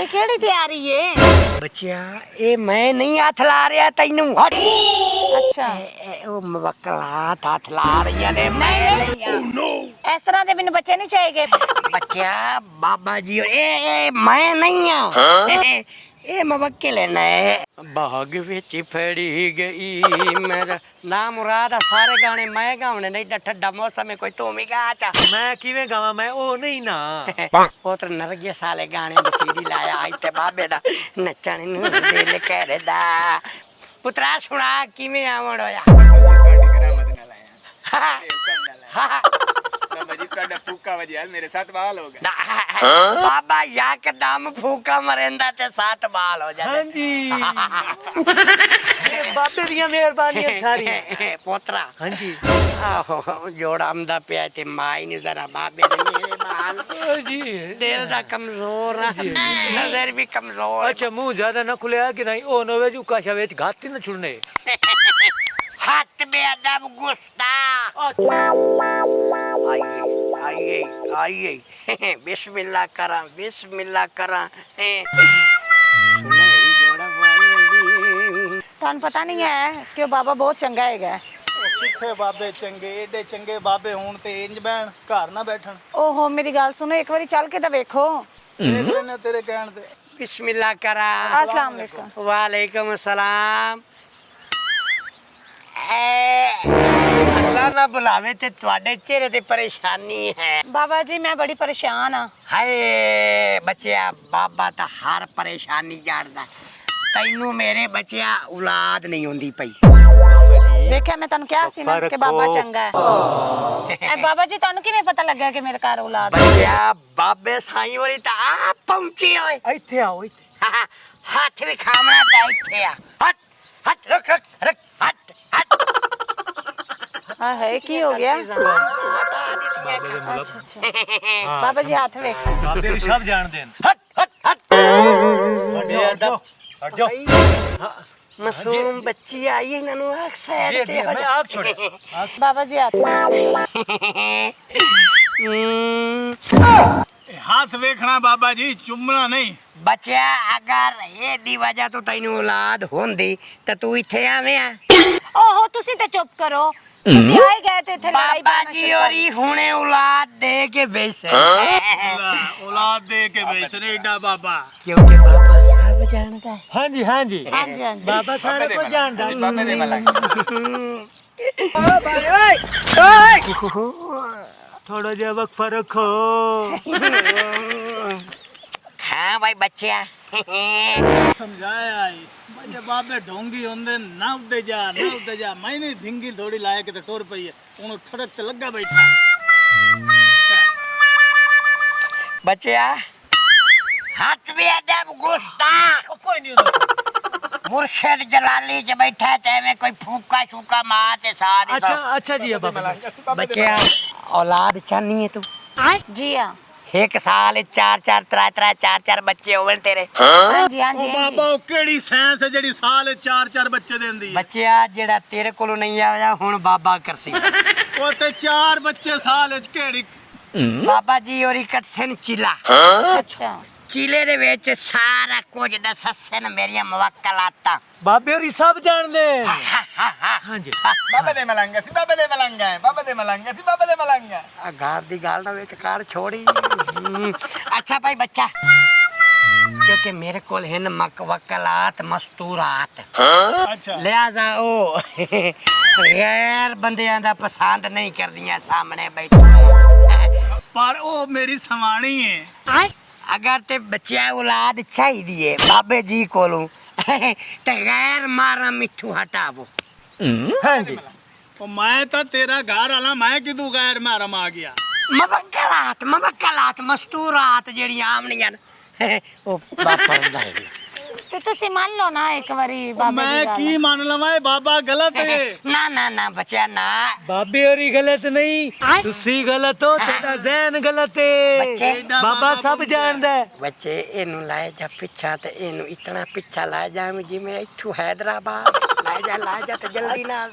ਇਹ ਕਿਹੜੀ ਤਿਆਰੀ ਏ? ਬੱਚਿਆ ਇਹ ਮੈਂ ਨਹੀਂ ਹੱਥ ਲਾ ਰਿਹਾ ਤੈਨੂੰ। ਹਟ। ਅੱਛਾ ਉਹ ਮਵਕਲਾ ਹੱਥ ਲਾ ਰਹੀਆਂ ਨੇ, ਮੈਂ ਨਹੀਂ ਆ। ਇਸ ਤਰ੍ਹਾਂ ਦੇ ਮੈਨੂੰ ਬੱਚੇ ਨਹੀਂ ਚਾਹੀਦੇ। ਬੱਚਿਆ ਬਾਬਾ ਜੀ ਇਹ ਮੈਂ ਨਹੀਂ ਆ। ਇਹ ਮਵਕਲ ਨੇ ਬਾਗ ਵਿੱਚ ਫੜੀ ਗਈ ਮੇਰਾ ਨਾ ਮੁਰਾਦ। ਸਾਰੇ ਗਾਣੇ ਮੈਂ ਗਾਉਣੇ ਨਹੀਂ। ਠੱਡਾ ਮੌਸਮ ਕੋਈ ਤੂੰ ਵੀ ਗਾ ਚਾ। ਮੈਂ ਕਿਵੇਂ ਗਾਵਾਂ? ਮੈਂ ਉਹ ਨਹੀਂ ਨਾ। ਉਹ ਤਾਂ ਨਰਗੇ ਸਾਲੇ ਗਾਣੇ ਦੀ ਸੀਡੀ ਲਾਇਆ ਇੱਥੇ ਬਾਬੇ ਦਾ ਨੱਚਣ ਨੂੰ ਦਿਲ ਕਰਦਾ। ਪੁੱਤਰਾ ਸੁਣਾ ਕਿਵੇਂ ਆਵਣ ਹੋਇਆ? मेरे साथ बाल हो गए। बाबा यकदम फूका मरेंदा ते सात बाल हो जाते। हाँ जी बाबे दियां मेहरबानियां सारी। पोतरा हाँ जी आहो जोड़ा आमदा पिया ते माई ने जरा बाबे दे मेरे बाल जी दिल दा कमजोर नजर भी कमजोर। अच्छा मुंह ज्यादा ना खुलिया कि नहीं? ओ नवे जो काशा वेच घाती ना छुड़ने। हाथ बेअदब गुस्ता। आइए आइए बिस्मिल्लाह करा बिस्मिल्लाह करा। ਤੁਹਾਨੂੰ ਪਤਾ ਨਹੀਂ ਹੈ ਕਿ ਉਹ ਬਾਬਾ ਬਹੁਤ ਚੰਗਾ ਹੈਗਾ। ਕਿੱਥੇ ਬਾਬੇ ਚੰਗੇ, ਏਡੇ ਚੰਗੇ ਬਾਬੇ ਹੋਣ ਤੇ ਇੰਜ ਬਹਿਣ ਘਰ ਨਾ ਬੈਠਣ। ਓਹੋ ਮੇਰੀ ਗੱਲ ਸੁਣੋ, ਇੱਕ ਵਾਰੀ ਚੱਲ ਕੇ ਤਾਂ ਵੇਖੋ। ਦੇਖ ਲੈਣੇ ਤੇਰੇ ਕਹਿਣ ਤੇ। बिस्मिल्लाह करा। अस्सलाम वालेकुम। वालेकुम अस्सलाम। अल्लाह ना बुलावे ते ਤੁਹਾਡੇ ਚਿਹਰੇ ਤੇ ਪਰੇਸ਼ਾਨੀ ਹੈ। ਬਾਬਾ ਜੀ ਮੈਂ ਬੜੀ ਪਰੇਸ਼ਾਨ ਆ। ਹਾਏ ਬੱਚਿਆ ਬਾਬਾ ਤਾਂ ਹਰ ਪਰੇਸ਼ਾਨੀ ਜਾਣਦਾ। ਤੈਨੂੰ ਮੇਰੇ ਬੱਚਿਆ ਔਲਾਦ ਨਹੀਂ ਹੁੰਦੀ ਪਈ। ਵੇਖਿਆ ਮੈਂ ਤੁਹਾਨੂੰ ਕਿਹਾ ਸੀ ਨਾ ਕਿ ਬਾਬਾ ਚੰਗਾ ਹੈ। ਐ ਬਾਬਾ ਜੀ ਤੁਹਾਨੂੰ ਕਿਵੇਂ ਪਤਾ ਲੱਗਾ ਕਿ ਮੇਰੇ ਘਰ ਔਲਾਦ ਹੈ? ਬੱਚਿਆ ਬਾਬੇ ਸਾਈਂ ਹੋਰੀ ਤਾਂ ਆ ਪਹੁੰਚੇ ਹੋਏ। ਇੱਥੇ ਆਓ ਇੱਥੇ। ਹੱਥ ਵੀ ਖਾਮਣਾ ਤਾਂ ਇੱਥੇ ਆ। ਹੱਟ ਹੱਟ ਰੁਕ ਰੁਕ ਰੁਕ ਹੱਟ ਹੱਟ। ਹਾਂ ਹੈ ਕੀ ਹੋ ਗਿਆ? ਹਟਾ ਦਿੱਤੀਆਂ। ਅੱਛਾ ਅੱਛਾ ਬਾਬਾ ਜੀ ਹੱਥ ਵੇਖ। ਬਾਬੇ ਵੀ ਸਭ ਜਾਣਦੇ ਨੇ। ਹਟ ਹਟ ਹਟ। ਬੇਅਦਬ ਹਟ ਜਾਓ। ਮਾਸੂਮ ਬੱਚੀ ਆਈ ਇਹਨਾਂ ਨੂੰ ਆਖ ਸਾਈਡ ਜੀ ਤੇ ਜੀ मैं आग छोड़े। ਬਾਬਾ ਜੀ ਹੱਥ ਹੱਥ ਵੇਖਣਾ ਬਾਬਾ ਜੀ, ਚੁੰਮਣਾ ਨਹੀਂ। ਬੱਚਿਆ ਅਗਰ ਇਹ ਦੀ ਵਜ੍ਹਾ ਤੋਂ ਤੈਨੂੰ ਔਲਾਦ ਹੁੰਦੀ ਤਾਂ ਤੂੰ ਇੱਥੇ ਆਵੇਂ ਆ। ਓਹੋ ਤੁਸੀਂ ਤੇ ਚੁੱਪ ਕਰੋ। ਤੁਸੀਂ ਆਏ ਗਏ ਤੇ ਇੱਥੇ ਲੜਾਈ ਬਾਬਾ ਪਾਉਣਾ ਜੀ ਸ਼ੁਰੂ ਕਰ ਹੋਰੀ ਹੁਣੇ ਔਲਾਦ ਦੇ ਕੇ ਵੇਚ ਔਲਾਦ ਦੇ ਕੇ ਵੇਚਣੇ ਏਡਾ ਬਾਬਾ। ਕਿਉਂਕਿ ਬਾਬਾ ਸਭ ਜਾਣਦਾ ਹੈ। हाँ जी हाँ जी ਹਾਂਜੀ ਹਾਂਜੀ बाबा सारे को जानता है। बाबे दे मलंग। थोड़ा जिहा वक्फा रखो। हाँ भाई बच्चिया ਸਮਝਾਇਆ ਈ ਜੇ ਬਾਬੇ ਢੋਂਗੀ ਹੁੰਦੇ ਨਾ ਉੱਡੇ ਜਾ ਮੈਂ ਨਹੀਂ ਢਿੰਗੀ ਥੋੜੀ ਲਾਇਆ ਕਿਤੇ ਟੁਰ ਪਈ ਹੈ। ਉਹਨੂੰ ਸੜਕ ਤੇ ਲੱਗਾ ਬੈਠਾ। बच्चिया हट भी अदब गुस्ताख। कोई नहीं होता। मुर्शिद जलाली च बैठा ते में कोई फूका शूका मार ते सारी अच्छा अच्छा जी है बाबा। बच्चिया औलाद चाहनी है तू? ਜੀ ਹਾਂ एक साल चार चार बच्चे होवे तेरे। ਹਾਂਜੀ ਹਾਂਜੀ ਉਹ ਬਾਬਾ ਉਹ ਕਿਹੜੀ ਸਾਇੰਸ ਹੈ ਜਿਹੜੀ ਸਾਲ 4 ਬੱਚੇ ਦਿੰਦੀ ਹੈ? ਬੱਚਿਆ ਜਿਹੜਾ ਤੇਰੇ ਕੋਲੋਂ ਨਹੀਂ ਆਇਆ ਹੁਣ ਬਾਬਾ ਕਰਸੀ। ਉਹ ਤੇ 4 ਬੱਚੇ ਸਾਲ ਵਿੱਚ ਕਿਹੜੀ? ਬਾਬਾ ਜੀ ਹੋਰੀ ਕਟਸਨ ਚਿਲਾ। ਅੱਛਾ ਚਿਲੇ ਦੇ ਵਿੱਚ ਸਾਰਾ ਕੁਝ ਦੱਸਣ ਮੇਰੀਆਂ ਮੁਵੱਕਲਾਤਾਂ। बाबे और सब जानते हैं। हाँ जी बाबे दे मलंग सी बाबे दे मलंग है। बाबे दे मलंग सी बाबे दे मलंग है। ਆ ਘਰ ਦੀ ਗੱਲ ਦਾ ਵਿੱਚ ਕਾਰ ਛੋੜੀ। ਅੱਛਾ ਭਾਈ ਬੱਚਾ ਕਿਉਂਕਿ ਮੇਰੇ ਕੋਲ ਹਨ ਮਕਵਕਲਾਤ ਮਸਤੂਰਾਤ। ਅੱਛਾ ਲਿਆਜ਼ਾ ਉਹ ਗੈਰ ਬੰਦਿਆਂ ਦਾ ਪਸੰਦ ਨਹੀਂ ਕਰਦੀਆਂ ਸਾਹਮਣੇ ਬੈਠੇ। ਪਰ ਉਹ ਮੇਰੀ ਸਵਾਣੀ ਹੈ। ਅਗਰ ਤੇ ਬੱਚਿਆ ਔਲਾਦ ਚਾਹੀਦੀ ਹੈ ਬਾਬੇ ਜੀ ਕੋਲੋਂ ਤੇ ਗੈਰ ਮਾਰਾ ਮਿੱਠੂ ਹਟਾਵੋ। हाँ जी ਉਹ ਮੈਂ ਤਾਂ ਤੇਰਾ ਘਰ ਵਾਲਾ, ਮੈਂ ਕਿਦੋਂ ਗੈਰ ਮਹਰਮ ਆ ਗਿਆ? ਮਵਕਲਾਤ ਮਸਤੂਰਾਤ ਜਿਹੜੀਆਂ ਆਮਣੀਆਂ ਉਹ ਬਾਪਾ ਹੁੰਦਾ ਹੈ। ਤੇ ਤੁਸੀਂ ਮੰਨ ਲਓ ਨਾ ਇੱਕ ਵਾਰੀ ਬਾਬੇ ਮੈਂ ਦੀ ਗੱਲ। ਕੀ ਮੰਨ ਲਵਾਂ? ਇਹ ਬਾਬਾ ਗਲਤ ਹੈ। ਨਾ ਨਾ ਨਾ ਬੱਚਿਆ ਨਾ। बाबे और गलत नहीं तुसी गलत हो। तेरा जहन गलत बच्चे। है। बाबा सब जानता है। ਬੱਚੇ ਇਹਨੂੰ ਲਾਏ ਜਾ ਪਿੱਛਾ ਤੇ ਇਹਨੂੰ ਇਤਨਾ ਪਿੱਛਾ ਲਾਇਆ ਜਾ ਜਿਵੇਂ ਇੱਥੋਂ ਹੈਦਰਾਬਾਦ ਲਾਇਆ ਜਾ ਤੇ ਜਲਦੀ ਨਾਲ।